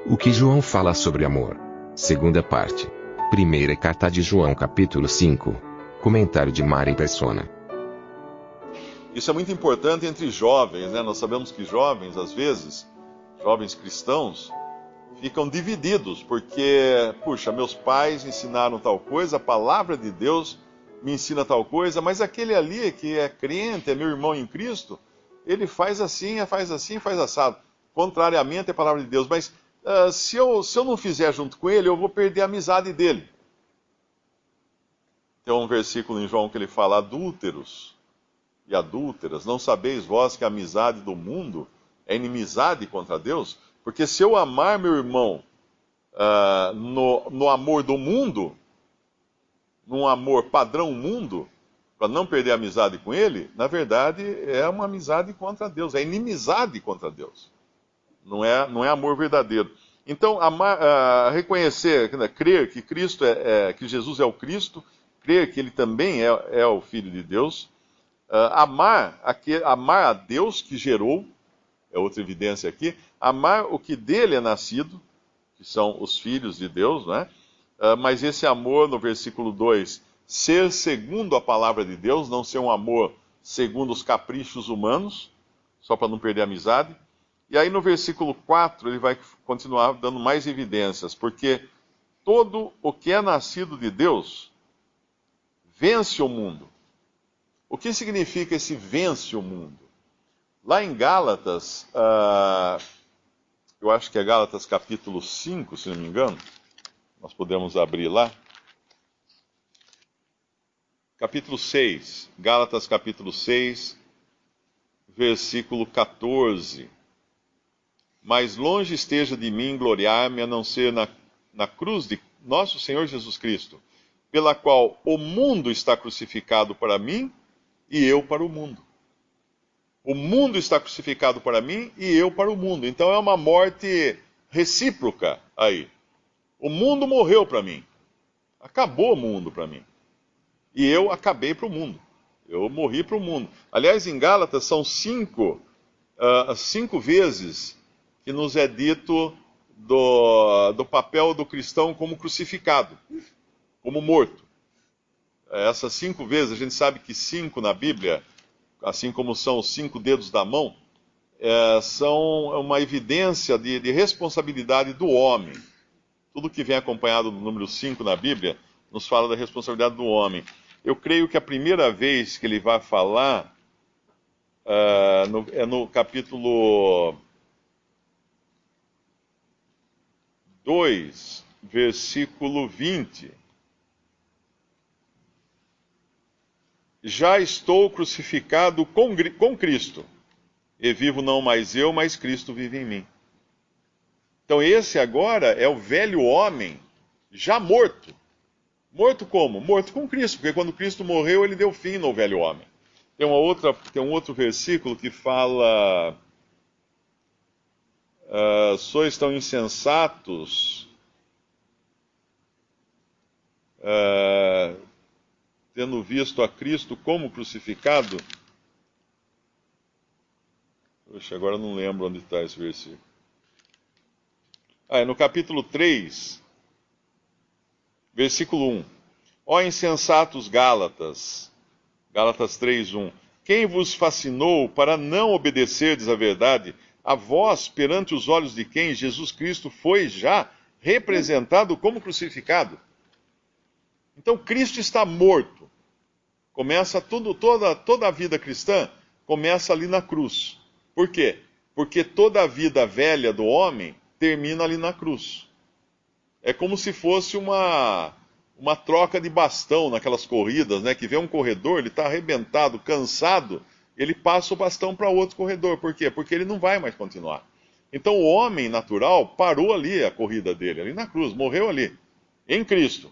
O que João fala sobre amor. Segunda parte. Primeira carta de João, capítulo 5. Comentário de Mari Persona. Isso é muito importante entre jovens, né? Nós sabemos que jovens, às vezes, jovens cristãos, ficam divididos, porque, puxa, meus pais ensinaram tal coisa, a palavra de Deus me ensina tal coisa, mas aquele ali que é crente, é meu irmão em Cristo, ele faz assim, faz assado. Contrariamente à palavra de Deus, mas se eu não fizer junto com ele, eu vou perder a amizade dele. Tem um versículo em João que ele fala: adúlteros e adúlteras, não sabeis vós que a amizade do mundo é inimizade contra Deus? Porque se eu amar meu irmão no amor do mundo, num amor padrão mundo, para não perder a amizade com ele, na verdade é uma amizade contra Deus, é inimizade contra Deus. Não é amor verdadeiro. Então, reconhecer, crer que Cristo que Jesus é o Cristo, crer que ele também é o Filho de Deus, amar a Deus que gerou, é outra evidência aqui, amar o que dele é nascido, que são os filhos de Deus, né? Mas esse amor, no versículo 2, ser segundo a palavra de Deus, não ser um amor segundo os caprichos humanos, só para não perder a amizade. E aí no versículo 4 ele vai continuar dando mais evidências, porque todo o que é nascido de Deus vence o mundo. O que significa esse vence o mundo? Lá em Gálatas, eu acho que é Gálatas capítulo 5, se não me engano, nós podemos abrir lá. Capítulo 6, Gálatas capítulo 6, versículo 14. Mas longe esteja de mim gloriar-me a não ser na cruz de nosso Senhor Jesus Cristo, pela qual o mundo está crucificado para mim e eu para o mundo. O mundo está crucificado para mim e eu para o mundo. Então é uma morte recíproca aí. O mundo morreu para mim. Acabou o mundo para mim. E eu acabei para o mundo. Eu morri para o mundo. Aliás, em Gálatas são cinco vezes que nos é dito do papel do cristão como crucificado, como morto. Essas 5 vezes, a gente sabe que 5 na Bíblia, assim como são os 5 dedos da mão, são uma evidência de responsabilidade do homem. Tudo que vem acompanhado do número 5 na Bíblia nos fala da responsabilidade do homem. Eu creio que a primeira vez que ele vai falar é no capítulo 2, versículo 20. Já estou crucificado com Cristo, e vivo não mais eu, mas Cristo vive em mim. Então esse agora é o velho homem já morto. Morto como? Morto com Cristo, porque quando Cristo morreu, ele deu fim no velho homem. Tem um outro versículo que fala: sois tão insensatos, tendo visto a Cristo como crucificado. Poxa, agora eu não lembro onde está esse versículo. É no capítulo 3, versículo 1. Ó insensatos Gálatas, Gálatas 3:1. Quem vos fascinou para não obedecerdes à verdade, a vós, perante os olhos de quem Jesus Cristo foi já representado como crucificado? Então Cristo está morto. Começa toda a vida cristã começa ali na cruz. Por quê? Porque toda a vida velha do homem termina ali na cruz. É como se fosse uma troca de bastão naquelas corridas, né? Que vê um corredor, ele está arrebentado, cansado, ele passa o bastão para outro corredor. Por quê? Porque ele não vai mais continuar. Então o homem natural parou ali a corrida dele, ali na cruz, morreu ali, em Cristo.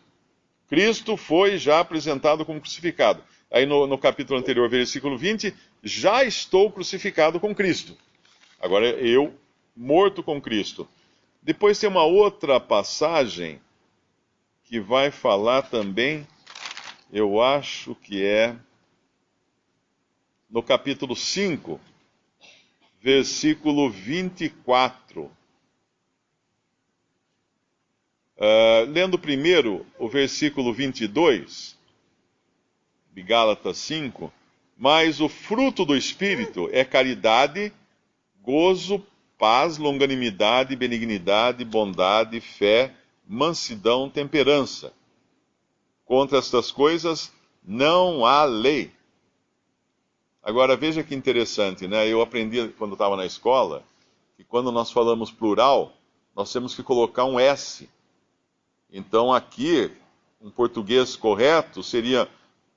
Cristo foi já apresentado como crucificado. Aí no capítulo anterior, versículo 20, já estou crucificado com Cristo. Agora eu, morto com Cristo. Depois tem uma outra passagem que vai falar também, eu acho que é no capítulo 5, versículo 24. Lendo primeiro o versículo 22 de Gálatas 5, mas o fruto do Espírito é caridade, gozo, paz, longanimidade, benignidade, bondade, fé, mansidão, temperança. Contra estas coisas não há lei. Agora veja que interessante, né? Eu aprendi quando estava na escola que quando nós falamos plural, nós temos que colocar um S. Então aqui, um português correto seria: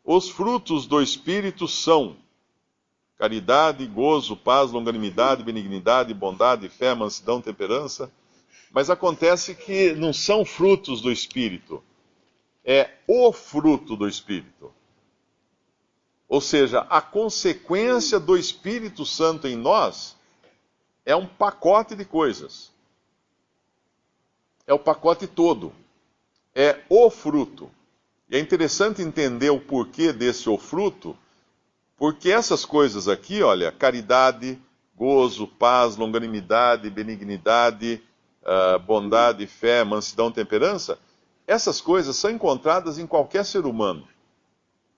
os frutos do Espírito são caridade, gozo, paz, longanimidade, benignidade, bondade, fé, mansidão, temperança. Mas acontece que não são frutos do Espírito, é o fruto do Espírito. Ou seja, a consequência do Espírito Santo em nós é um pacote de coisas. É o pacote todo. É o fruto. E é interessante entender o porquê desse o fruto, porque essas coisas aqui, olha, caridade, gozo, paz, longanimidade, benignidade, bondade, fé, mansidão, temperança, essas coisas são encontradas em qualquer ser humano.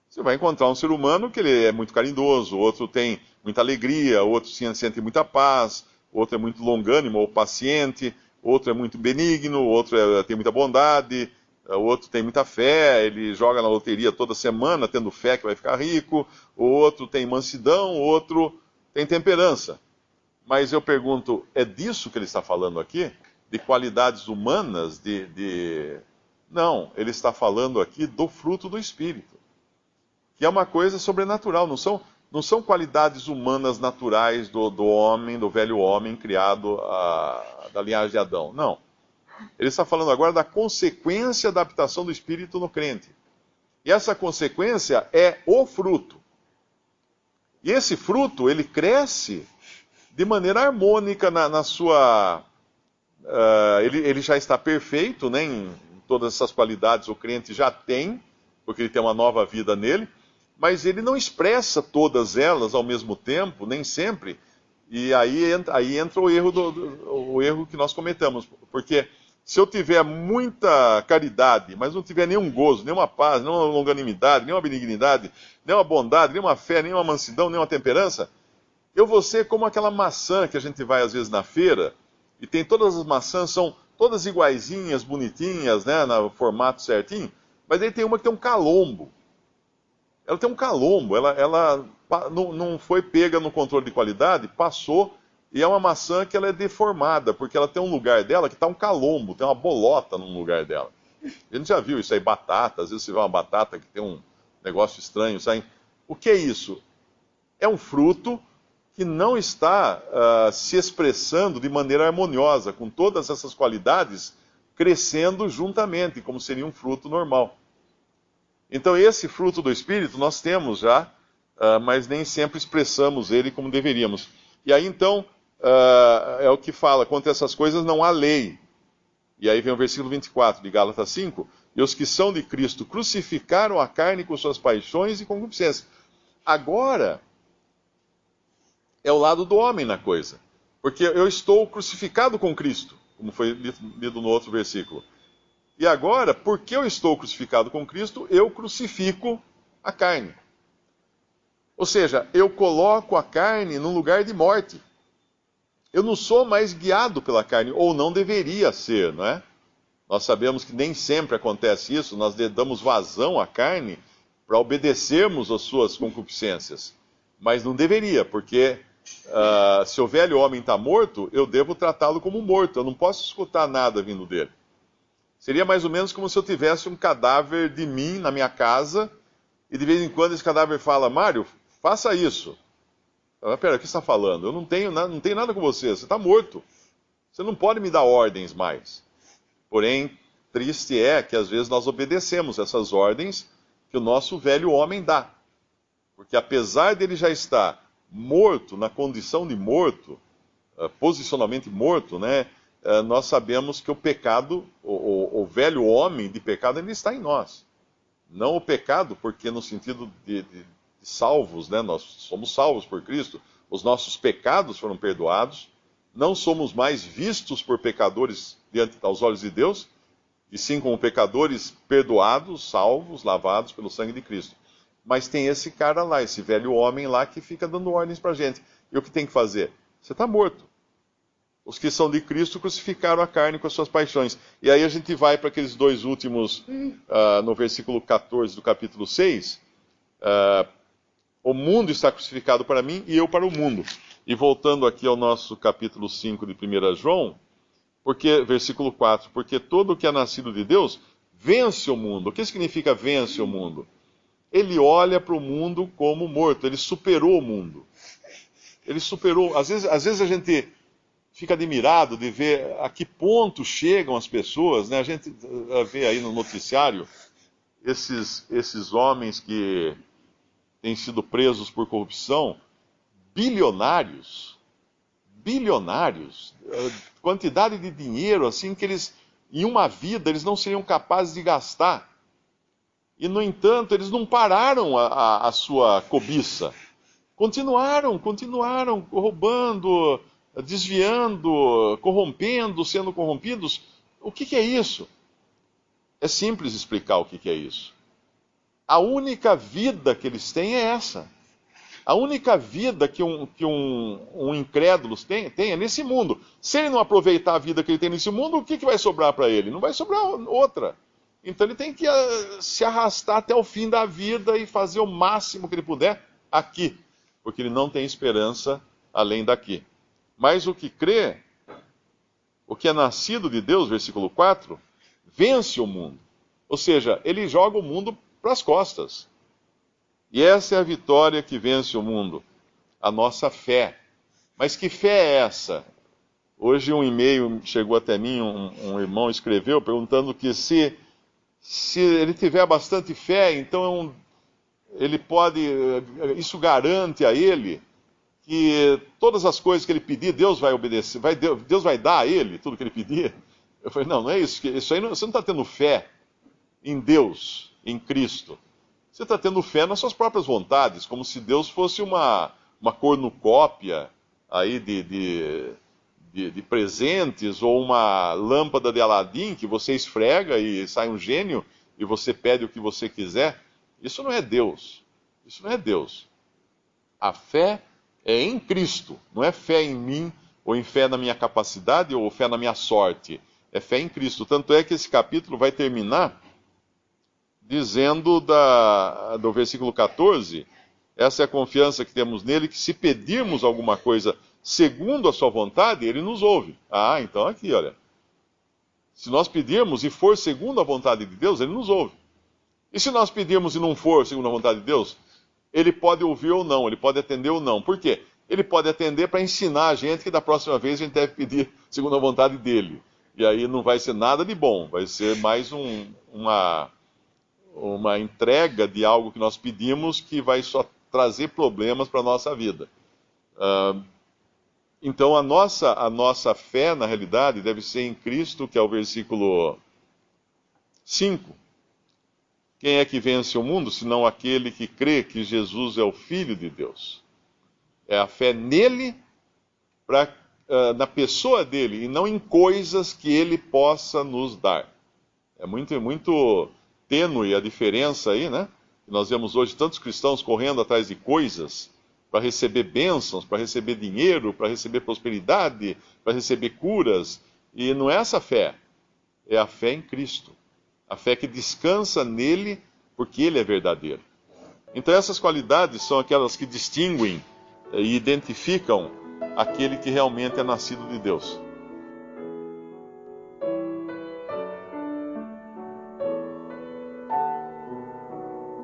Você vai encontrar um ser humano que ele é muito carindoso, outro tem muita alegria, outro sente muita paz, outro é muito longânimo ou paciente, outro é muito benigno, outro tem muita bondade, o outro tem muita fé, ele joga na loteria toda semana, tendo fé que vai ficar rico. O outro tem mansidão, o outro tem temperança. Mas eu pergunto, é disso que ele está falando aqui? De qualidades humanas? Não, ele está falando aqui do fruto do Espírito, que é uma coisa sobrenatural, não são qualidades humanas naturais do homem, do velho homem criado da linhagem de Adão. Não. Ele está falando agora da consequência da habitação do Espírito no crente. E essa consequência é o fruto. E esse fruto, ele cresce de maneira harmônica na sua... ele já está perfeito, né, em todas essas qualidades o crente já tem, porque ele tem uma nova vida nele, mas ele não expressa todas elas ao mesmo tempo, nem sempre. E aí entra o erro que nós cometemos, porque se eu tiver muita caridade, mas não tiver nenhum gozo, nenhuma paz, nenhuma longanimidade, nenhuma benignidade, nenhuma bondade, nenhuma fé, nenhuma mansidão, nenhuma temperança, eu vou ser como aquela maçã que a gente vai às vezes na feira, e tem todas as maçãs, são todas iguaizinhas, bonitinhas, né, no formato certinho, mas aí tem uma que tem um calombo. Ela tem um calombo, ela não foi pega no controle de qualidade, passou. E é uma maçã que ela é deformada, porque ela tem um lugar dela que está um calombo, tem uma bolota num lugar dela. A gente já viu isso aí, batata, às vezes você vê uma batata que tem um negócio estranho, sabe? O que é isso? É um fruto que não está se expressando de maneira harmoniosa, com todas essas qualidades crescendo juntamente, como seria um fruto normal. Então esse fruto do Espírito nós temos já, mas nem sempre expressamos ele como deveríamos. E aí então... é o que fala, contra essas coisas não há lei. E aí vem o versículo 24 de Gálatas 5, e os que são de Cristo crucificaram a carne com suas paixões e concupiscências. Agora, é o lado do homem na coisa, porque eu estou crucificado com Cristo, como foi lido no outro versículo. E agora, porque eu estou crucificado com Cristo, eu crucifico a carne. Ou seja, eu coloco a carne num lugar de morte. Eu não sou mais guiado pela carne, ou não deveria ser, não é? Nós sabemos que nem sempre acontece isso, nós damos vazão à carne para obedecermos às suas concupiscências. Mas não deveria, porque se o velho homem está morto, eu devo tratá-lo como morto, eu não posso escutar nada vindo dele. Seria mais ou menos como se eu tivesse um cadáver de mim na minha casa, e de vez em quando esse cadáver fala: Mário, faça isso. Pera, o que você está falando? Eu não tenho nada com você está morto. Você não pode me dar ordens mais. Porém, triste é que às vezes nós obedecemos essas ordens que o nosso velho homem dá. Porque apesar dele já estar morto, na condição de morto, posicionalmente morto, né, nós sabemos que o pecado, o velho homem de pecado, ele está em nós. Não o pecado, porque no sentido de salvos, né? Nós somos salvos por Cristo, os nossos pecados foram perdoados, não somos mais vistos por pecadores diante aos olhos de Deus, e sim como pecadores perdoados, salvos, lavados pelo sangue de Cristo. Mas tem esse cara lá, esse velho homem lá que fica dando ordens para a gente. E o que tem que fazer? Você está morto. Os que são de Cristo crucificaram a carne com as suas paixões. E aí a gente vai para aqueles dois últimos, no versículo 14 do capítulo 6. O mundo está crucificado para mim e eu para o mundo. E voltando aqui ao nosso capítulo 5 de 1 João, versículo 4, porque todo o que é nascido de Deus vence o mundo. O que significa vence o mundo? Ele olha para o mundo como morto, ele superou o mundo. Ele superou. Às vezes a gente fica admirado de ver a que ponto chegam as pessoas, né? A gente vê aí no noticiário esses homens que têm sido presos por corrupção, bilionários, quantidade de dinheiro assim que eles, em uma vida, eles não seriam capazes de gastar. E, no entanto, eles não pararam a sua cobiça. Continuaram roubando, desviando, corrompendo, sendo corrompidos. O que é isso? É simples explicar o que é isso. A única vida que eles têm é essa. A única vida que um incrédulo tem é nesse mundo. Se ele não aproveitar a vida que ele tem nesse mundo, o que vai sobrar para ele? Não vai sobrar outra. Então ele tem que se arrastar até o fim da vida e fazer o máximo que ele puder aqui. Porque ele não tem esperança além daqui. Mas o que crê, o que é nascido de Deus, versículo 4, vence o mundo. Ou seja, ele joga o mundo para as costas. E essa é a vitória que vence o mundo, a nossa fé. Mas que fé é essa? Hoje um e-mail chegou até mim, um irmão escreveu perguntando que se ele tiver bastante fé, então ele pode, isso garante a ele que todas as coisas que ele pedir, Deus vai obedecer, Deus vai dar a ele tudo que ele pedir. Eu falei, não é isso, isso aí você não está tendo fé em Deus, em Cristo. Você está tendo fé nas suas próprias vontades, como se Deus fosse uma cornucópia aí de presentes, ou uma lâmpada de Aladim que você esfrega e sai um gênio e você pede o que você quiser. Isso não é Deus. Isso não é Deus. A fé é em Cristo, não é fé em mim, ou em fé na minha capacidade, ou fé na minha sorte. É fé em Cristo. Tanto é que esse capítulo vai terminar dizendo do versículo 14, essa é a confiança que temos nele, que se pedirmos alguma coisa segundo a sua vontade, ele nos ouve. Ah, então aqui, olha. Se nós pedirmos e for segundo a vontade de Deus, ele nos ouve. E se nós pedirmos e não for segundo a vontade de Deus, ele pode ouvir ou não, ele pode atender ou não. Por quê? Ele pode atender para ensinar a gente que da próxima vez a gente deve pedir segundo a vontade dele. E aí não vai ser nada de bom, vai ser mais uma entrega de algo que nós pedimos que vai só trazer problemas para a nossa vida. Então a nossa fé, na realidade, deve ser em Cristo, que é o versículo 5. Quem é que vence o mundo, senão aquele que crê que Jesus é o Filho de Deus? É a fé nele, na pessoa dele, e não em coisas que ele possa nos dar. É muito tênue a diferença aí, né? Nós vemos hoje tantos cristãos correndo atrás de coisas para receber bênçãos, para receber dinheiro, para receber prosperidade, para receber curas. E não é essa fé, é a fé em Cristo. A fé que descansa nele porque ele é verdadeiro. Então essas qualidades são aquelas que distinguem e identificam aquele que realmente é nascido de Deus.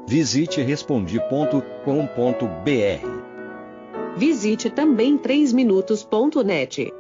Visite Respondi.com.br. Visite também 3minutos.net.